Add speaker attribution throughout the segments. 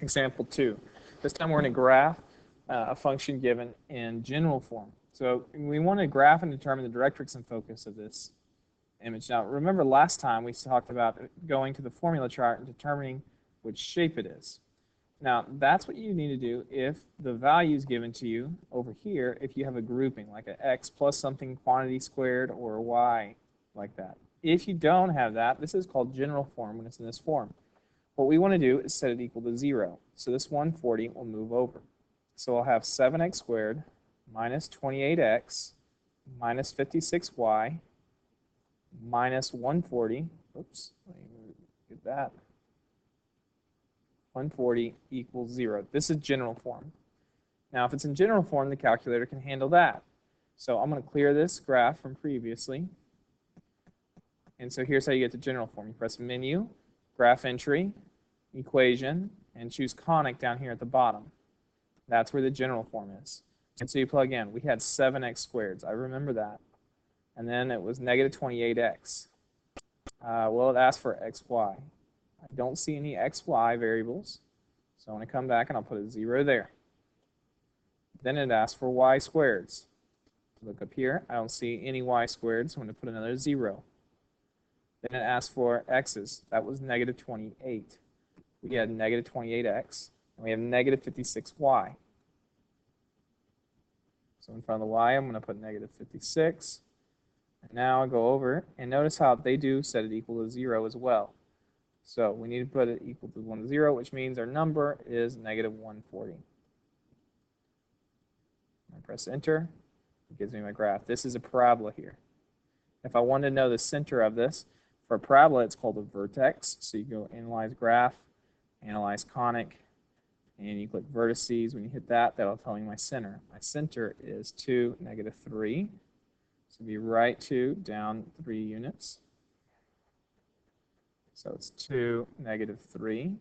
Speaker 1: Example 2. This time we're going to graph a function given in general form. So we want to graph and determine the directrix and focus of this image. Now remember last time we talked about going to the formula chart and determining which shape it is. Now that's what you need to do if the value is given to you over here, if you have a grouping like an x plus something quantity squared or a y like that. If you don't have that, this is called general form when it's in this form. What we want to do is set it equal to 0. So this 140 will move over. So I'll have 7x squared minus 28x minus 56y minus 140. Oops, let me get that. 140 equals 0. This is general form. Now, if it's in general form, the calculator can handle that. So I'm going to clear this graph from previously. And so here's how you get to general form. You press Menu, Graph Entry, Equation, and choose Conic down here at the bottom. That's where the general form is. And so you plug in. We had 7x squared. I remember that. And then it was negative 28x. Well, it asked for xy. I don't see any xy variables. So I'm going to come back and I'll put a 0 there. Then it asks for y squared. Look up here. I don't see any y squared, so I'm going to put another 0. Then it asks for x's. That was negative 28. We had negative 28x. And we have negative 56y. So in front of the y, I'm going to put negative 56. And now I'll go over, and notice how they do set it equal to 0 as well. So we need to put it equal to 1 to 0, which means our number is negative 140. I press Enter. It gives me my graph. This is a parabola here. If I wanted to know the center of this, for a parabola, it's called a vertex. So you go Analyze Graph, Analyze Conic, and you click Vertices. When you hit that, that'll tell me my center. My center is 2, negative 3. So be right 2, down 3 units. So it's 2, negative 3.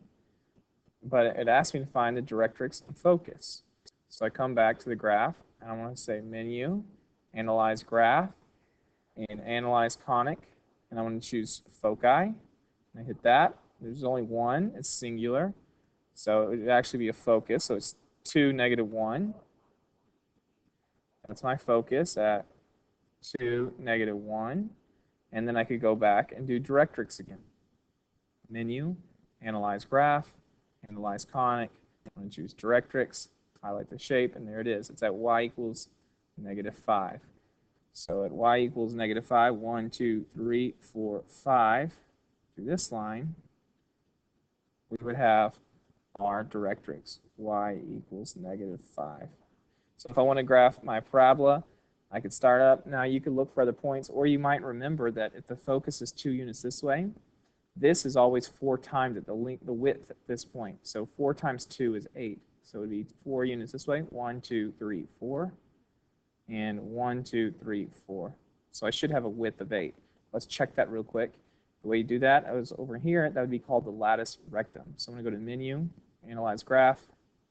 Speaker 1: But it asked me to find the directrix and focus. So I come back to the graph, and I want to say Menu, Analyze Graph, and Analyze Conic. And I want to choose Foci. And I hit that. There's only one. It's singular. So it would actually be a focus. So it's 2, negative 1. That's my focus at 2, negative 1. And then I could go back and do directrix again. Menu, Analyze Graph, Analyze Conic. I'm going to choose directrix, highlight the shape, and there it is. It's at y equals negative 5. So at y equals negative 5, 1, 2, 3, 4, 5, through this line, we would have our directrix, y equals negative 5. So if I want to graph my parabola, I could start up. Now you could look for other points, or you might remember that if the focus is 2 units this way, this is always 4 times at the width at this point. So 4 times 2 is 8. So it would be 4 units this way, 1, 2, 3, 4, and 1, 2, 3, 4. So I should have a width of 8. Let's check that real quick. The way you do that, I was over here, that would be called the lattice rectum. So I'm going to go to Menu, Analyze Graph,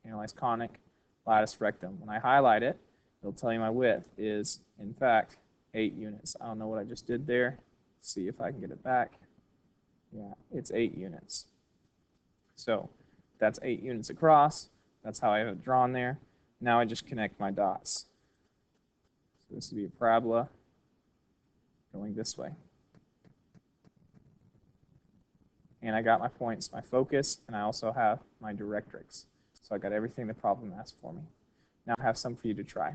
Speaker 1: Analyze Conic, Lattice Rectum. When I highlight it, it'll tell you my width is, in fact, 8 units. I don't know what I just did there. Let's see if I can get it back. Yeah, it's 8 units. So that's 8 units across. That's how I have it drawn there. Now I just connect my dots. So this would be a parabola going this way. And I got my points, my focus, and I also have my directrix. So I got everything the problem asked for me. Now I have some for you to try.